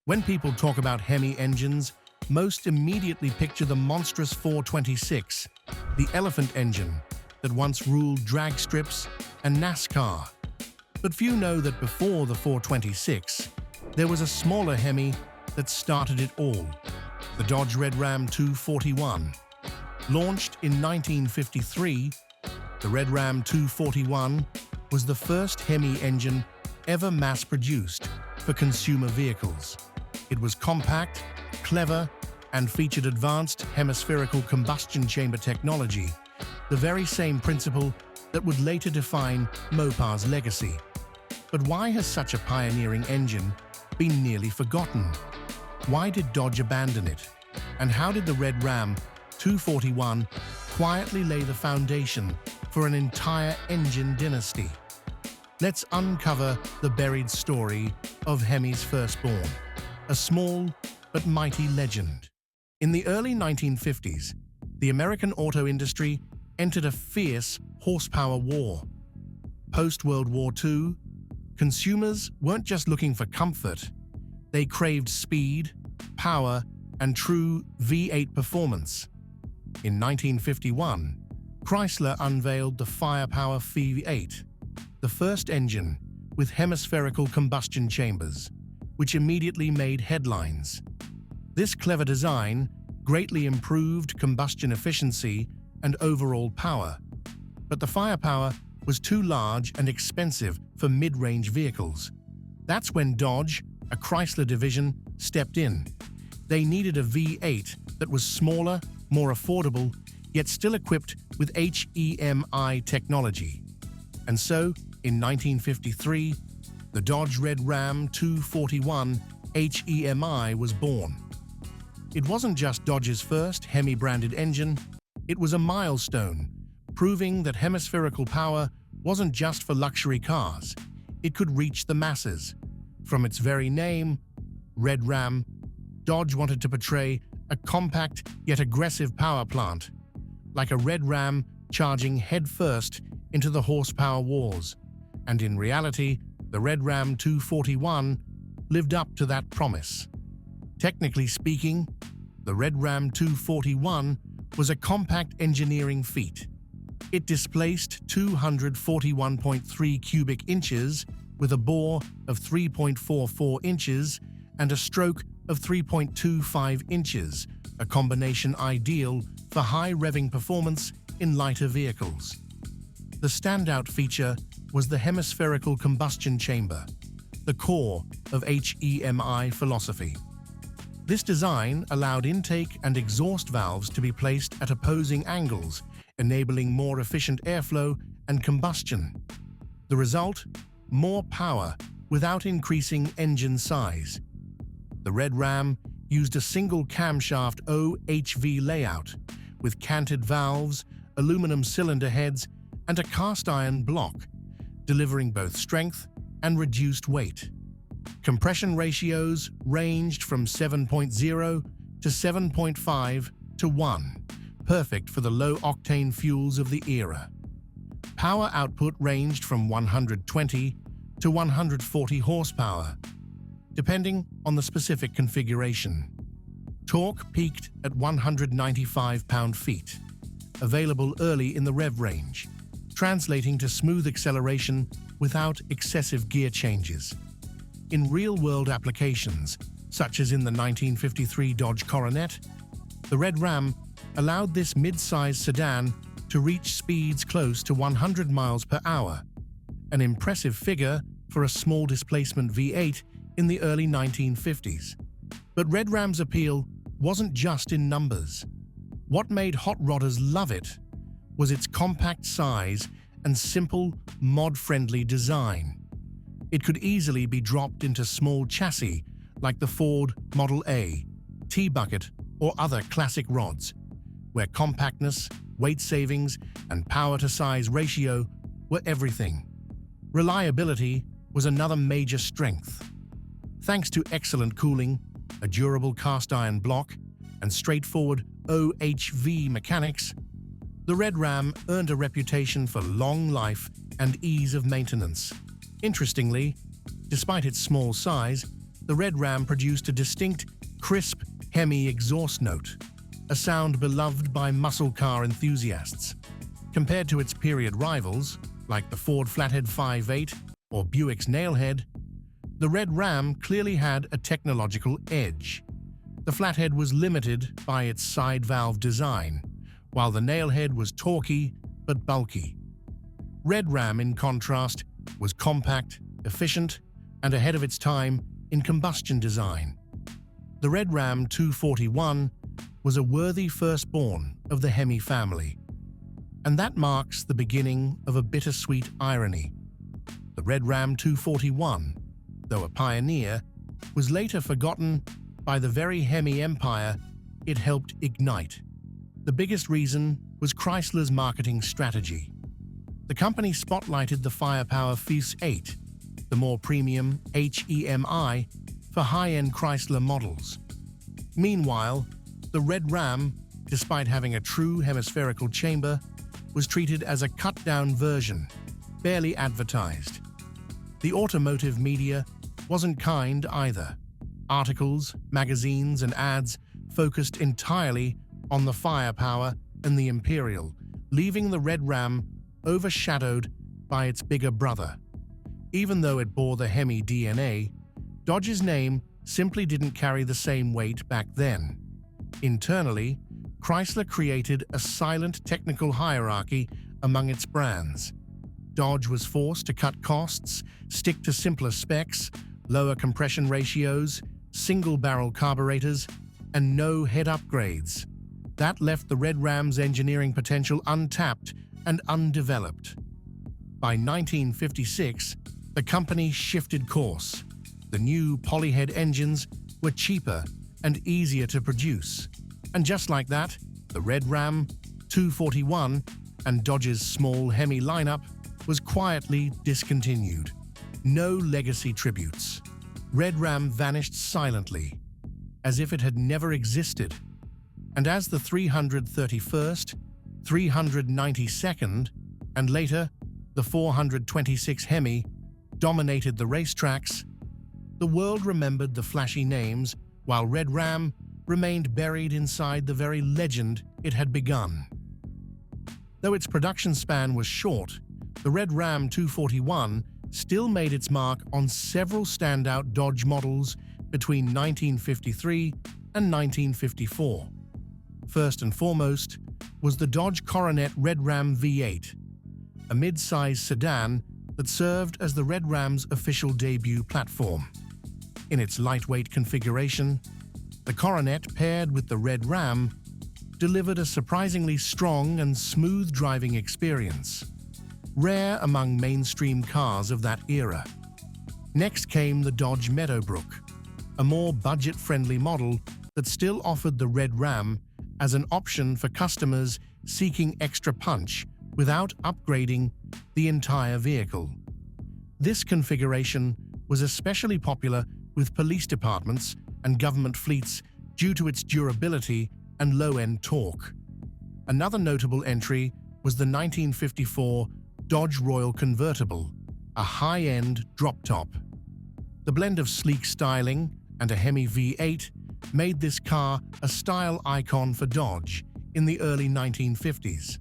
When people talk about Hemi engines, most immediately picture the monstrous 426, the elephant engine that once ruled drag strips and NASCAR. But few know that before the 426, there was a smaller Hemi that started it all, the Dodge Red Ram 241. Launched in 1953, the Red Ram 241 was the first Hemi engine ever mass-produced for consumer vehicles. It was compact, clever, and featured advanced hemispherical combustion chamber technology, the very same principle that would later define Mopar's legacy. But why has such a pioneering engine been nearly forgotten? Why did Dodge abandon it? And how did the Red Ram 241 quietly lay the foundation for an entire engine dynasty? Let's uncover the buried story of Hemi's firstborn, a small but mighty legend. In the early 1950s, the American auto industry entered a fierce horsepower war. Post-World War II, consumers weren't just looking for comfort, they craved speed, power, and true V8 performance. In 1951, Chrysler unveiled the Firepower V8, the first engine with hemispherical combustion chambers, which immediately made headlines. This clever design greatly improved combustion efficiency and overall power, but the Firepower was too large and expensive for mid-range vehicles. That's when Dodge, a Chrysler division, stepped in. They needed a V8 that was smaller, more affordable, yet still equipped with HEMI technology. And so, in 1953, the Dodge Red Ram 241 HEMI was born. It wasn't just Dodge's first Hemi-branded engine, it was a milestone, proving that hemispherical power wasn't just for luxury cars, it could reach the masses. From its very name, Red Ram, Dodge wanted to portray a compact yet aggressive power plant, like a red ram charging headfirst into the horsepower wars. And in reality, the Red Ram 241 lived up to that promise. Technically speaking, the Red Ram 241 was a compact engineering feat. It displaced 241.3 cubic inches with a bore of 3.44 inches and a stroke of 3.25 inches, a combination ideal for high revving performance in lighter vehicles. The standout feature was the hemispherical combustion chamber, the core of HEMI philosophy. This design allowed intake and exhaust valves to be placed at opposing angles, enabling more efficient airflow and combustion. The result? More power without increasing engine size. The Red Ram used a single camshaft OHV layout with canted valves, aluminum cylinder heads, and a cast-iron block, delivering both strength and reduced weight. Compression ratios ranged from 7.0 to 7.5 to 1, perfect for the low-octane fuels of the era. Power output ranged from 120 to 140 horsepower, depending on the specific configuration. Torque peaked at 195 pound-feet, available early in the rev range, translating to smooth acceleration without excessive gear changes. In real-world applications, such as in the 1953 Dodge Coronet, the Red Ram allowed this mid-size sedan to reach speeds close to 100 miles per hour, an impressive figure for a small displacement V8 in the early 1950s. But Red Ram's appeal wasn't just in numbers. What made hot rodders love it was its compact size and simple, mod-friendly design. It could easily be dropped into small chassis like the Ford Model A, T-Bucket, or other classic rods, where compactness, weight savings, and power-to-size ratio were everything. Reliability was another major strength. Thanks to excellent cooling, a durable cast-iron block, and straightforward OHV mechanics, the Red Ram earned a reputation for long life and ease of maintenance. Interestingly, despite its small size, The Red Ram produced a distinct, crisp Hemi exhaust note, a sound beloved by muscle car enthusiasts. Compared to its period rivals, like the Ford Flathead 5.8 or Buick's Nailhead, the Red Ram clearly had a technological edge. The Flathead was limited by its side valve design, while the Nailhead was torquey but bulky. Red Ram, in contrast, was compact, efficient, and ahead of its time in combustion design. The Red Ram 241 was a worthy firstborn of the Hemi family, and that marks the beginning of a bittersweet irony. The Red Ram 241, though a pioneer, was later forgotten by the very Hemi empire it helped ignite. The biggest reason was Chrysler's marketing strategy. The company spotlighted the firepower Fuse 8, the more premium HEMI, for high-end Chrysler models. Meanwhile, the Red Ram, despite having a true hemispherical chamber, was treated as a cut-down version, barely advertised. The automotive media wasn't kind either. Articles, magazines, and ads focused entirely on the firepower and the Imperial, leaving the Red Ram overshadowed by its bigger brother. Even though it bore the Hemi DNA, Dodge's name simply didn't carry the same weight back then. Internally, Chrysler created a silent technical hierarchy among its brands. Dodge was forced to cut costs, stick to simpler specs, lower compression ratios, single-barrel carburetors, and no head upgrades. That left the Red Ram's engineering potential untapped and undeveloped. By 1956, the company shifted course. The new polyhead engines were cheaper and easier to produce. And just like that, the Red Ram 241 and Dodge's small Hemi lineup was quietly discontinued. No legacy tributes. Red Ram vanished silently, as if it had never existed. And as the 331st, 392nd, and later the 426 Hemi dominated the racetracks, the world remembered the flashy names while Red Ram remained buried inside the very legend it had begun. Though its production span was short, the Red Ram 241 still made its mark on several standout Dodge models between 1953 and 1954. First and foremost was the Dodge Coronet Red Ram V8, a mid-size sedan that served as the Red Ram's official debut platform. In its lightweight configuration, the Coronet paired with the Red Ram delivered a surprisingly strong and smooth driving experience, rare among mainstream cars of that era. Next came the Dodge Meadowbrook, a more budget-friendly model that still offered the Red Ram as an option for customers seeking extra punch without upgrading the entire vehicle. This configuration was especially popular with police departments and government fleets due to its durability and low-end torque. Another notable entry was the 1954 Dodge Royal Convertible, a high-end drop-top. The blend of sleek styling and a Hemi V8 made this car a style icon for Dodge in the early 1950s.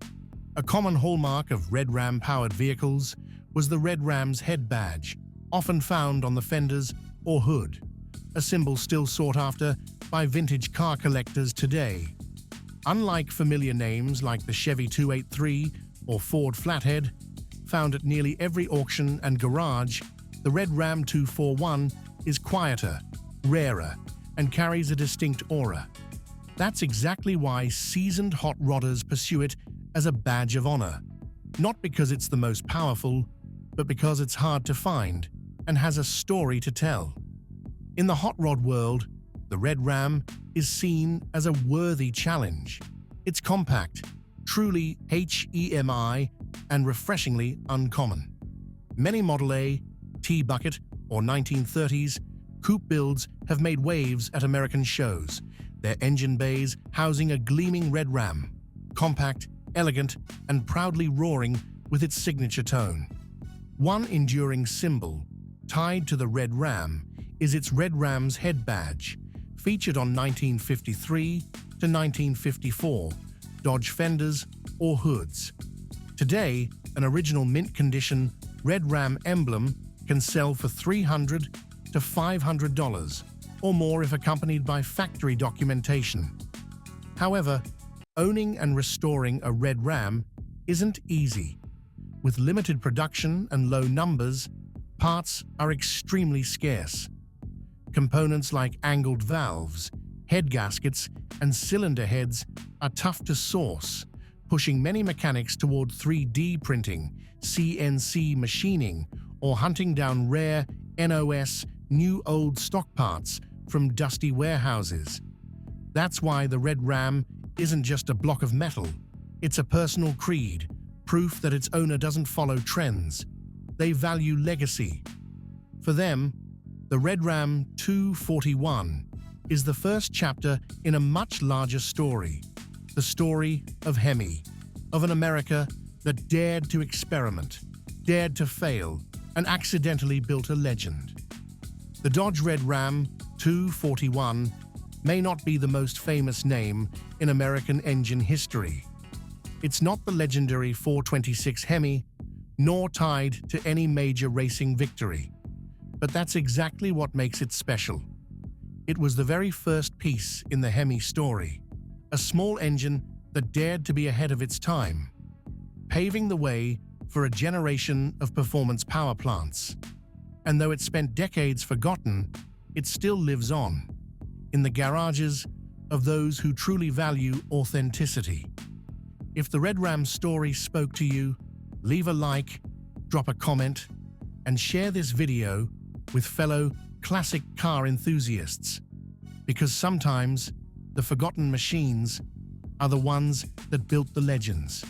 A common hallmark of Red Ram-powered vehicles was the Red Ram's head badge, often found on the fenders or hood, a symbol still sought after by vintage car collectors today. Unlike familiar names like the Chevy 283 or Ford Flathead, found at nearly every auction and garage, the Red Ram 241 is quieter, rarer, and carries a distinct aura. That's exactly why seasoned hot rodders pursue it as a badge of honor, not because it's the most powerful, but because it's hard to find and has a story to tell. In the hot rod world, the Red Ram is seen as a worthy challenge. It's compact, truly HEMI, and refreshingly uncommon. Many Model A, T-Bucket, or 1930s coupe builds have made waves at American shows, their engine bays housing a gleaming Red Ram, compact, elegant, and proudly roaring with its signature tone. One enduring symbol tied to the Red Ram is its Red Ram's head badge, featured on 1953 to 1954 Dodge fenders or hoods. Today, an original mint condition Red Ram emblem can sell for $300 to $500 or more if accompanied by factory documentation. However, owning and restoring a Red Ram isn't easy. With limited production and low numbers, parts are extremely scarce. Components like angled valves, head gaskets, and cylinder heads are tough to source, pushing many mechanics toward 3D printing, CNC machining, or hunting down rare NOS new old stock parts from dusty warehouses. That's why the Red Ram isn't just a block of metal. It's a personal creed, proof that its owner doesn't follow trends. They value legacy. For them, the Red Ram 241 is the first chapter in a much larger story, the story of Hemi, of an America that dared to experiment, dared to fail, and accidentally built a legend. The Dodge Red Ram 241 may not be the most famous name in American engine history. It's not the legendary 426 Hemi, nor tied to any major racing victory. But that's exactly what makes it special. It was the very first piece in the Hemi story, a small engine that dared to be ahead of its time, paving the way for a generation of performance power plants. And though it spent decades forgotten, it still lives on, in the garages of those who truly value authenticity. If the Red Ram story spoke to you, leave a like, drop a comment, and share this video with fellow classic car enthusiasts. Because sometimes the forgotten machines are the ones that built the legends.